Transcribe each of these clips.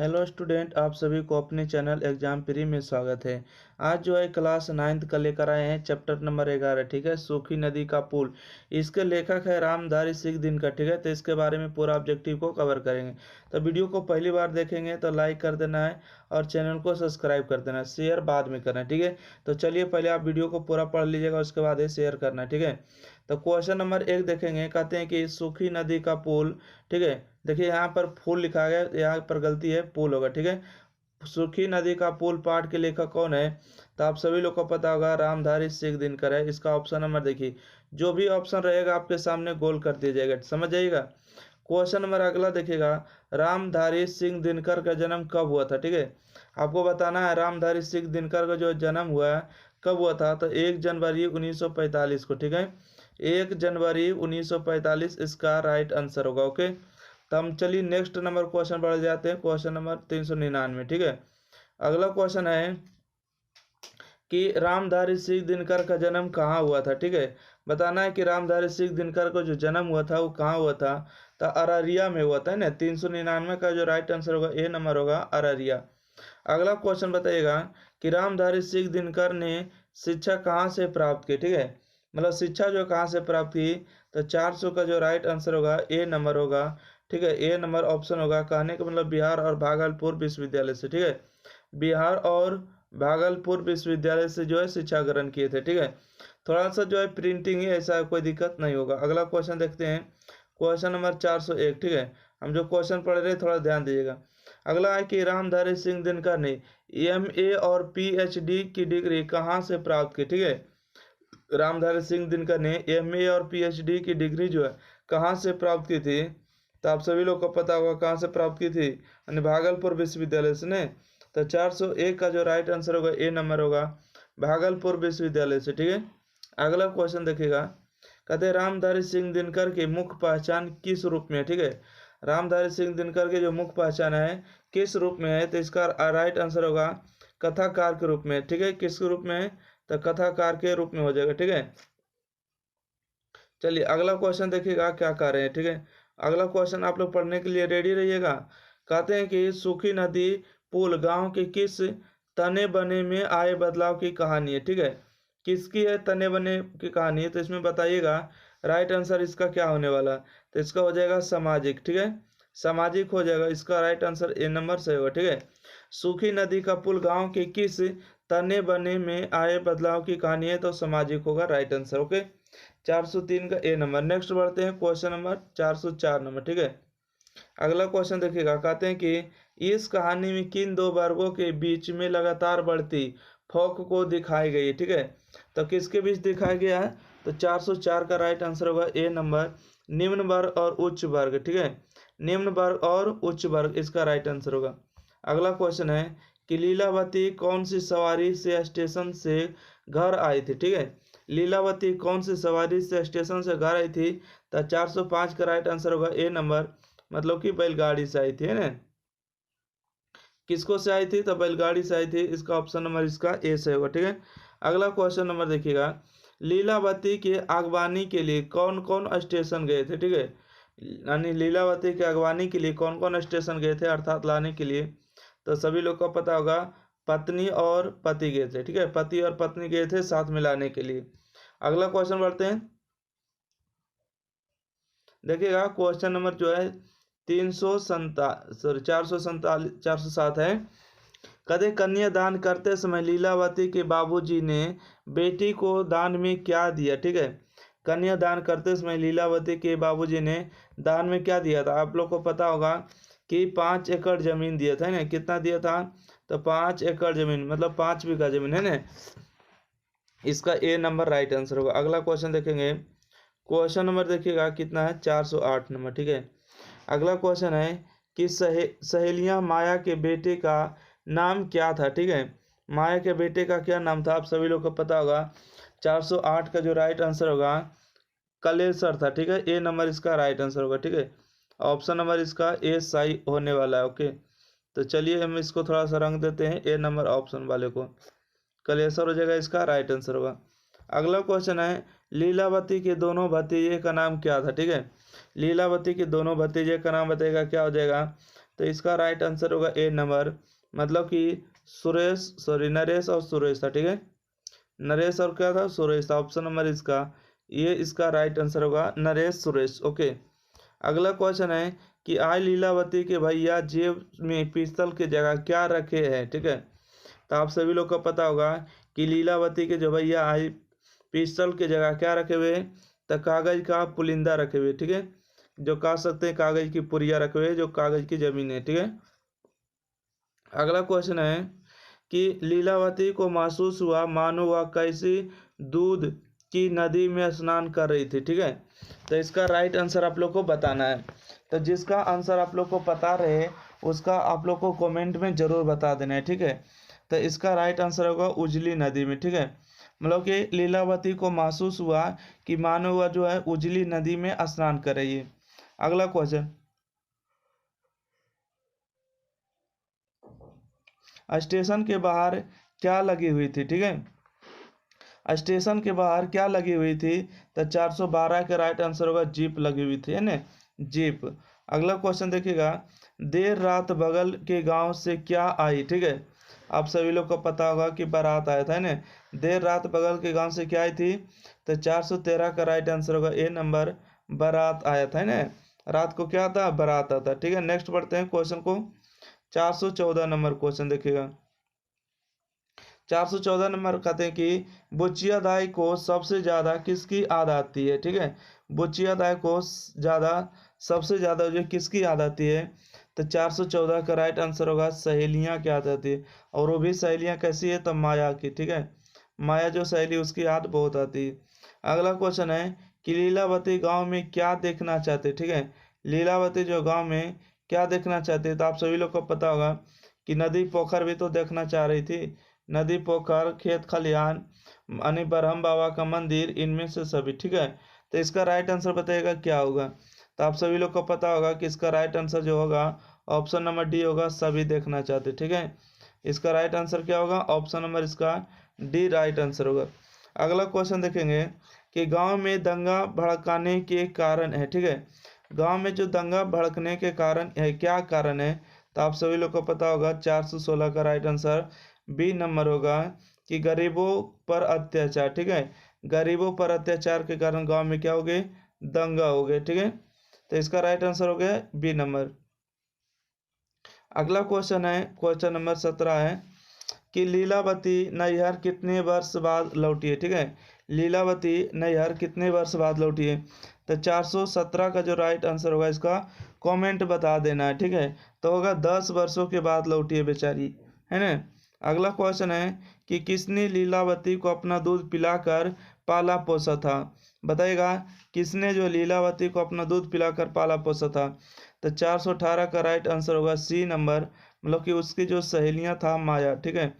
Hello student, आप सभी को अपने चैनल एग्जाम प्री में स्वागत है। आज जो है क्लास 9th का लेकर आए हैं चैप्टर नंबर 11। ठीक है, सूखी नदी का पुल। इसके लेखक है रामधारी सिंह दिनकर। ठीक है, तो इसके बारे में पूरा ऑब्जेक्टिव को कवर करेंगे। तो वीडियो को पहली बार देखेंगे तो लाइक कर देना है और चैनल को सब्सक्राइब कर देना है, शेयर बाद में करना है। ठीक है, तो चलिए पहले आप वीडियो को पूरा पढ़ लीजिएगा, उसके बाद ही शेयर करना है। ठीक है, तो क्वेश्चन नंबर 1 देखेंगे। कहते हैं कि सूखी नदी का पुल। ठीक है, देखिए यहाँ पर फूल लिखा गया, यहाँ पर गलती है, पुल होगा। ठीक है, सूखी नदी का पुल पाठ के लेखक कौन है? तो आप सभी लोग को पता होगा, रामधारी सिंह दिनकर है। इसका ऑप्शन नंबर देखिए, जो भी ऑप्शन रहेगा आपके सामने गोल कर दिया जाएगा, समझ जाइएगा। क्वेश्चन नंबर अगला देखिएगा, रामधारी सिंह दिनकर का जन्म कब हुआ था? ठीक है, आपको बताना है रामधारी सिंह दिनकर का जो जन्म हुआ है कब हुआ था। तो 1 जनवरी 1945 को। ठीक है, 1 जनवरी 1945 इसका राइट आंसर होगा। ओके, तो हम चलिए नेक्स्ट नंबर क्वेश्चन बढ़ जाते हैं, क्वेश्चन नंबर 399। ठीक है, अगला क्वेश्चन है कि रामधारी सिंह दिनकर का जन्म कहाँ हुआ था? ठीक है, बताना है कि रामधारी सिंह दिनकर का जो जन्म हुआ था वो कहाँ हुआ था। तो अररिया में हुआ था ना। 399 का जो राइट आंसर होगा ए नंबर होगा, अररिया। अगला क्वेश्चन बताइएगा कि रामधारी सिंह दिनकर ने शिक्षा कहाँ से प्राप्त की? ठीक है, मतलब शिक्षा जो कहाँ से प्राप्त की। तो 400 का जो राइट आंसर होगा ए नंबर होगा। ठीक है, ए नंबर ऑप्शन होगा। कहने का मतलब बिहार और भागलपुर विश्वविद्यालय से। ठीक है, बिहार और भागलपुर विश्वविद्यालय से जो है शिक्षा ग्रहण किए थे। ठीक है, थोड़ा सा जो है प्रिंटिंग ही ऐसा, कोई दिक्कत नहीं होगा। अगला क्वेश्चन देखते हैं, क्वेश्चन नंबर 401। ठीक है, हम जो क्वेश्चन पढ़ रहे हैं थोड़ा ध्यान दीजिएगा। अगला है कि रामधारी सिंह दिनकर ने एमए और पीएचडी की डिग्री कहाँ से प्राप्त की? ठीक है, रामधारी सिंह दिनकर ने एमए और पीएचडी की डिग्री जो है कहाँ से प्राप्त की थी। तो आप सभी लोग को पता होगा कहाँ से प्राप्त की थी, यानी भागलपुर विश्वविद्यालय से ने। तो 401 का जो राइट आंसर होगा ए नंबर होगा, भागलपुर विश्वविद्यालय से। ठीक है, अगला क्वेश्चन देखिएगा। कहते हैं रामधारी सिंह दिनकर की मुख्य पहचान किस रूप में है? ठीक है, रामधारी सिंह दिनकर की जो मुख्य पहचान है किस रूप में है? तो इसका राइट आंसर होगा कथाकार के रूप में। ठीक है, किस रूप में? तो कथाकार के रूप में हो जाएगा। ठीक है, चलिए अगला क्वेश्चन देखिएगा क्या कह रहे हैं। ठीक है, अगला क्वेश्चन आप लोग पढ़ने के लिए रेडी रहिएगा। कहते हैं कि सूखी नदी पुल गांव के किस तने बने में आए बदलाव की कहानी है? ठीक है, किसकी है तने बने की कहानी है? तो इसमें बताइएगा राइट आंसर इसका क्या होने वाला। तो इसका हो जाएगा सामाजिक। ठीक है, सामाजिक हो जाएगा, इसका राइट आंसर ए नंबर से होगा। ठीक है, सूखी नदी का पुल गांव के किस तने बने में आए बदलाव की कहानी है, तो सामाजिक होगा राइट आंसर। ओके, 403 का ए नंबर। नेक्स्ट बढ़ते हैं क्वेश्चन नंबर 404 नंबर। ठीक है, अगला क्वेश्चन देखिएगा। कहते हैं कि इस कहानी में किन दो वर्गों के बीच में लगातार बढ़ती फौक को दिखाई गई? ठीक है, तो किसके बीच दिखाया गया है? तो 404 का राइट आंसर होगा ए नंबर, निम्न वर्ग और उच्च वर्ग। ठीक है, निम्न वर्ग और उच्च वर्ग इसका राइट आंसर होगा। अगला क्वेश्चन है कि लीलावती कौन सी सवारी से स्टेशन से घर आई थी? ठीक है, लीलावती कौन सी सवारी से स्टेशन से घर आई थी? तो 405 का राइट आंसर होगा ए नंबर, मतलब कि बैलगाड़ी से आई थी, है ना। किसको से आई थी? तो बैलगाड़ी से आई थी। इसका ऑप्शन नंबर इसका ए से होगा। ठीक है, अगला क्वेश्चन नंबर देखिएगा। लीलावती के अगवानी के लिए कौन कौन स्टेशन गए थे? ठीक है, यानी लीलावती के अगवानी के लिए कौन कौन स्टेशन गए थे, अर्थात लाने के लिए। तो सभी लोग को पता होगा पत्नी और पति गए थे। ठीक है, पति और पत्नी गए थे साथ में लाने के लिए। अगला क्वेश्चन बढ़ते हैं, देखिएगा क्वेश्चन नंबर जो है 407 है। कदे कन्यादान करते समय लीलावती के बाबूजी ने बेटी को दान में क्या दिया? ठीक है, कन्यादान करते समय लीलावती के बाबूजी ने दान में क्या दिया था? आप लोग को पता होगा कि 5 एकड़ जमीन दिया था ना। कितना दिया था? तो 5 एकड़ जमीन, मतलब 5 बीघा जमीन, है ना। इसका ए नंबर राइट आंसर होगा। अगला क्वेश्चन देखेंगे, क्वेश्चन नंबर देखिएगा कितना है, 408 नंबर। ठीक है, अगला क्वेश्चन है कि सहेलियां माया के बेटे का नाम क्या था? ठीक है, माया के बेटे का क्या नाम था? आप सभी लोग को पता होगा। 408 का जो राइट आंसर होगा कलेसर था। ठीक है, ए नंबर इसका राइट आंसर होगा। ठीक है, ऑप्शन नंबर इसका ए सही होने वाला है। ओके, तो चलिए हम इसको थोड़ा सा रंग देते हैं, ए नंबर ऑप्शन वाले को कलेसर हो जाएगा, इसका राइट आंसर होगा। अगला क्वेश्चन है लीलावती के दोनों भतीजे का नाम क्या था? ठीक है, लीलावती के दोनों भतीजे का नाम बताइएगा क्या हो जाएगा। तो इसका राइट आंसर होगा ए नंबर, मतलब कि नरेश और सुरेश था, ठीक है। नरेश और क्या था, सुरेश था। ऑप्शन नंबर इसका राइट आंसर होगा नरेश सुरेश। ओके, अगला क्वेश्चन है कि आई लीलावती के भैया जेब में पिस्तौल की जगह क्या रखे हैं, ठीक है। तो आप सभी लोग को पता होगा कि लीलावती के जो भैया आई पिस्तौल की जगह क्या रखे हुए, तो कागज का पुलिंदा रखे हुए, ठीक है। जो कह सकते हैं कागज की पुरिया रखे हुए, जो कागज की जमीन है, ठीक है। अगला क्वेश्चन है कि लीलावती को महसूस हुआ मानो वह कैसी दूध की नदी में स्नान कर रही थी, ठीक है। तो इसका राइट आंसर आप लोग को बताना है। तो जिसका आंसर आप लोग को पता रहे उसका आप लोग को कमेंट में जरूर बता देना है, ठीक है। तो इसका राइट आंसर होगा उजली नदी में, ठीक है। मतलब कि लीलावती को महसूस हुआ कि मानो वह जो है उजली नदी में स्नान कर रही है। अगला क्वेश्चन, स्टेशन के बाहर क्या लगी हुई थी, ठीक है। स्टेशन के बाहर क्या लगी हुई थी, तो 412 के राइट आंसर होगा जीप लगी हुई थी, है ना, जीप। अगला क्वेश्चन देखिएगा, देर रात बगल के गांव से क्या आई, ठीक है। आप सभी लोग को पता होगा कि बारात आया था, है ना। देर रात बगल के गांव से क्या आई थी, तो 413 का राइट आंसर होगा ए नंबर, बारात आया था, है ना। रात को क्या था, बारात आता, ठीक है। नेक्स्ट बढ़ते हैं क्वेश्चन को, 414 नंबर क्वेश्चन देखिएगा। 414 नंबर कहते हैं कि बुचिया दाई को सबसे ज्यादा किसकी याद आती है, ठीक है। बुचिया दाई को ज्यादा सबसे ज्यादा जो किसकी याद आती है, तो 414 का राइट आंसर होगा सहेलियां की याद आती है। और वो भी सहेलियां कैसी है, तो माया की, ठीक है। माया जो सहेली उसकी याद बहुत आती है। अगला क्वेश्चन है कि लीलावती गांव में क्या देखना चाहते, ठीक है। लीलावती जो गांव में क्या देखना चाहते, तो आप सभी लोग को पता होगा कि नदी पोखर भी तो देखना चाह रही थी। नदी पोखर खेत खलिहान यानी ब्रह्म बाबा का मंदिर, इनमें से सभी, ठीक है। तो इसका राइट आंसर बताइएगा क्या होगा। तो आप सभी लोग को पता होगा कि इसका राइट आंसर जो होगा ऑप्शन नंबर डी होगा, सभी देखना चाहते, ठीक है। इसका राइट आंसर क्या होगा, ऑप्शन नंबर इसका डी राइट आंसर होगा। अगला क्वेश्चन देखेंगे कि गांव में दंगा भड़काने के कारण है, ठीक है। गांव में जो दंगा भड़कने के कारण है, क्या कारण है, तो आप सभी लोग को पता होगा 416 का राइट आंसर बी नंबर होगा कि गरीबों पर अत्याचार, ठीक है। गरीबों पर अत्याचार के कारण गांव में क्या हो गए, दंगा हो गए, ठीक है। तो इसका राइट आंसर हो गया बी नंबर। अगला क्वेश्चन है क्वेश्चन नंबर 17 है कि लीलावती नैहर कितने वर्ष बाद लौटी है, ठीक है। लीलावती नैहर कितने वर्ष बाद लौटी है, तो 417 का जो राइट आंसर होगा इसका कमेंट बता देना है, ठीक है। तो होगा 10 वर्षों के बाद लौटी है बेचारी, है ना। अगला क्वेश्चन है कि किसने लीलावती को अपना दूध पिलाकर पाला पोसा था, बताइएगा किसने जो लीलावती को अपना दूध पिलाकर पाला पोसा था। तो 418 का राइट आंसर होगा सी नंबर, मतलब कि उसकी जो सहेलियां था माया, ठीक है।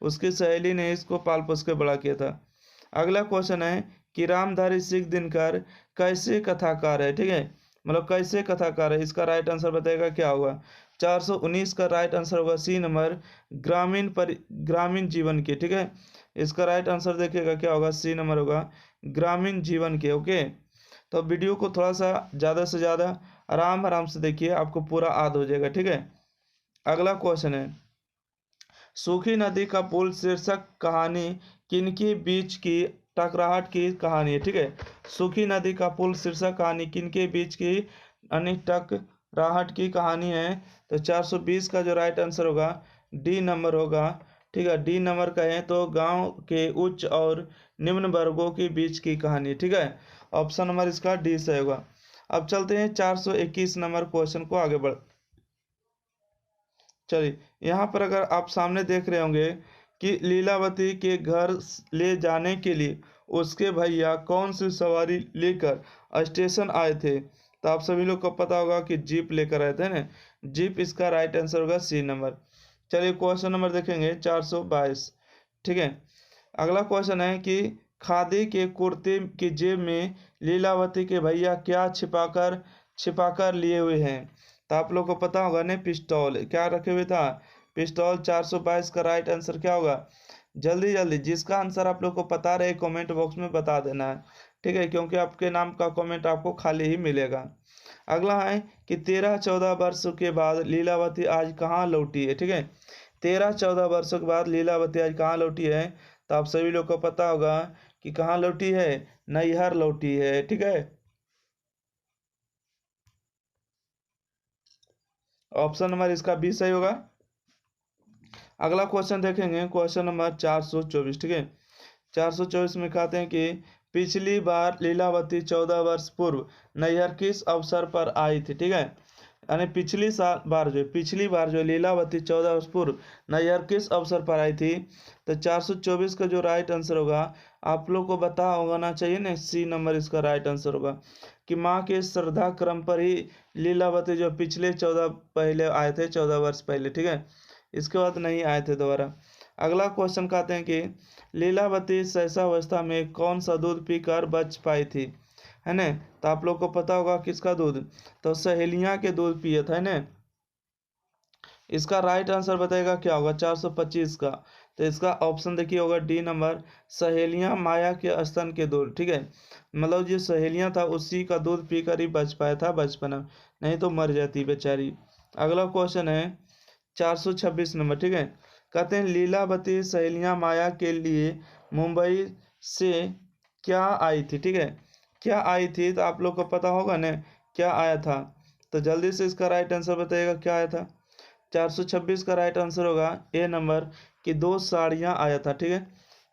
उसकी सहेली ने इसको पाल पोस के बड़ा किया था। अगला क्वेश्चन है कि रामधारी सिंह दिनकर कैसे कथाकार है, ठीक है। मतलब कैसे कथाकार है, इसका राइट आंसर बताएगा क्या होगा। 419 का राइट आंसर होगा सी नंबर, ग्रामीण जीवन के, ठीक है। इसका राइट आंसर देखिएगा क्या होगा, सी नंबर होगा ग्रामीण जीवन के। ओके, तो वीडियो को थोड़ा सा ज़्यादा से ज़्यादा आराम आराम से देखिए, आपको पूरा याद हो जाएगा, ठीक है। अगला क्वेश्चन है सूखी नदी का पुल शीर्षक कहानी किनके बीच की टकराहट की कहानी है, ठीक है। सूखी नदी का पुल शीर्षक कहानी किनके बीच की टकराहट की कहानी है, तो 420 का जो राइट आंसर होगा डी नंबर होगा, ठीक है। डी नंबर कहें तो गांव के उच्च और निम्न वर्गों के बीच की कहानी, ठीक है। ऑप्शन नंबर इसका डी से होगा। अब चलते हैं 421 नंबर क्वेश्चन को आगे बढ़, चलिए यहाँ पर अगर आप सामने देख रहे होंगे कि लीलावती के घर ले जाने के लिए उसके भैया कौन सी सवारी लेकर स्टेशन आए थे, तो आप सभी लोग को पता होगा कि जीप लेकर आए थे ना, जीप इसका राइट आंसर होगा सी नंबर। चलिए क्वेश्चन नंबर देखेंगे 422, ठीक है। अगला क्वेश्चन है कि खादी के कुर्ते की जेब में लीलावती के भैया क्या छिपाकर छिपाकर लिए हुए हैं, तो आप लोग को पता होगा ना, पिस्तौल क्या रखे हुए था, पिस्तौल। 422 का राइट आंसर क्या होगा, जल्दी जल्दी जिसका आंसर आप लोग को पता रहे कमेंट बॉक्स में बता देना है, ठीक है, क्योंकि आपके नाम का कमेंट आपको खाली ही मिलेगा। अगला है कि 13-14 वर्षों के बाद लीलावती आज कहाँ लौटी है, ठीक है। 13-14 वर्षों के बाद लीलावती आज कहाँ लौटी है, तो आप सभी लोग को पता होगा कि कहाँ लौटी है, नैहर लौटी है, ठीक है। ऑप्शन नंबर इसका बी सही होगा। अगला क्वेश्चन देखेंगे, क्वेश्चन नंबर 424, ठीक है। 424 में कहते हैं कि पिछली बार लीलावती 14 वर्ष पूर्व नैहर किस अवसर पर आई थी, ठीक है। यानी पिछली बार जो लीलावती 14 वर्ष पूर्व नैहर किस अवसर पर आई थी, तो 424 का जो राइट आंसर होगा, आप लोग को बता होना चाहिए ना, सी नंबर इसका राइट आंसर होगा कि माँ के श्रद्धा क्रम पर ही लीलावती जो पिछले 14 पहले आए थे, 14 वर्ष पहले, ठीक है। इसके बाद नहीं आए थे दोबारा। अगला क्वेश्चन कहते हैं कि लीलावती शैशवावस्था में कौन सा दूध पीकर बच पाई थी, है ना। तो आप लोग को पता होगा किसका दूध, तो सहेलियां के दूध पिए थे ना। इसका राइट आंसर बताएगा क्या होगा, 425 का। तो इसका ऑप्शन देखिए होगा डी नंबर, सहेलियां माया के स्तन के दूध, ठीक है। मतलब जो सहेलियां था उसी का दूध पीकर ही बच पाया था बचपन में, नहीं तो मर जाती बेचारी। अगला क्वेश्चन है 426 नंबर, ठीक है। कहते हैं लीलावती सहेलियां माया के लिए मुंबई से क्या आई थी, ठीक है। क्या आई थी, तो आप लोग को पता होगा ना क्या आया था, तो जल्दी से इसका राइट आंसर बताइएगा क्या आया था। 426 का राइट आंसर होगा ए नंबर कि 2 साड़ियाँ आया था, ठीक है।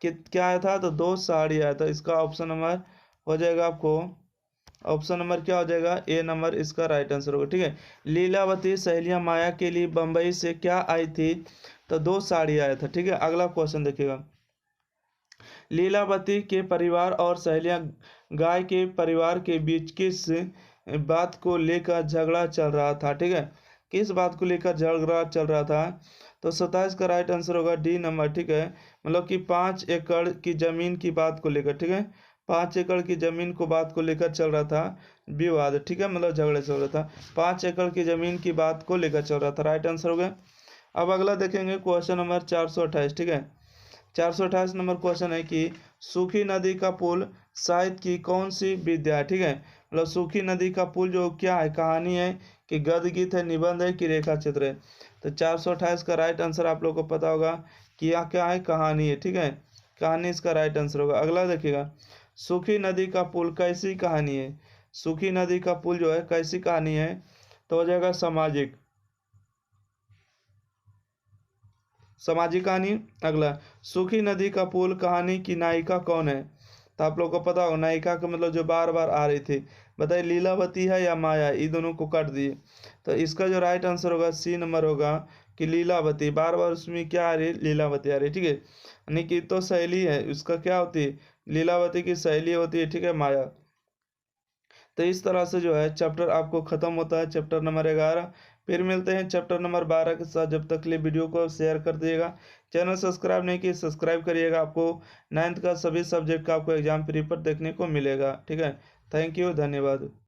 कि क्या आया था, तो 2 साड़ी आया था। इसका ऑप्शन नंबर हो जाएगा आपको, ऑप्शन नंबर क्या हो जाएगा, ए नंबर इसका राइट आंसर होगा, ठीक है। लीलावती सहेलियां माया के लिए बंबई से क्या आई थी, तो 2 साड़ी आया था, ठीक है। अगला क्वेश्चन देखिएगा, लीलावती के परिवार और सहेलियां गाय के परिवार के बीच किस बात को लेकर झगड़ा चल रहा था, ठीक है। किस बात को लेकर झगड़ा चल रहा था, तो 27 का राइट आंसर होगा डी नंबर, ठीक है। मतलब कि 5 एकड़ की जमीन की बात को लेकर, ठीक है। 5 एकड़ की जमीन को बात को लेकर चल रहा था विवाद, ठीक है, मतलब झगड़ा चल रहा था। 5 एकड़ की जमीन की बात को लेकर चल रहा था, राइट आंसर हो गया। अब अगला देखेंगे क्वेश्चन नंबर 428, ठीक है। 428 नंबर क्वेश्चन है कि सूखी नदी का पुल साहित्य की कौन सी विद्या है, ठीक है। मतलब सूखी नदी का पुल जो क्या है, कहानी है कि गद्य गीत है, निबंध है कि रेखा चित्र है। तो 428 का राइट आंसर आप लोग को पता होगा कि यह क्या है, कहानी है, ठीक है। कहानी इसका राइट आंसर होगा। अगला देखिएगा, सूखी नदी का पुल कैसी कहानी है, सूखी नदी का पुल जो है कैसी कहानी है, तो हो जाएगा सामाजिक सामाजिक कहानी। अगला, सूखी नदी का पुल कहानी की नायिका कौन है, तो आप लोग को पता होगा नायिका का मतलब जो बार बार आ रही थी, बताइए लीलावती है या माया, ये दोनों को काट दिए। तो इसका जो राइट आंसर होगा सी नंबर होगा कि लीलावती, बार बार उसमें क्या आ रही है, लीलावती आ रही है, ठीक है। यानी कि तो सहेली है, उसका क्या होती है, लीलावती की सहेली होती है, ठीक है, माया। तो इस तरह से जो है चैप्टर आपको खत्म होता है, चैप्टर नंबर 11। फिर मिलते हैं चैप्टर नंबर 12 के साथ, जब तक के लिए वीडियो को शेयर कर दिएगा, चैनल सब्सक्राइब नहीं किए सब्सक्राइब करिएगा। आपको 9th का सभी सब्जेक्ट का आपको एग्जाम पेपर देखने को मिलेगा, ठीक है। थैंक यू, धन्यवाद।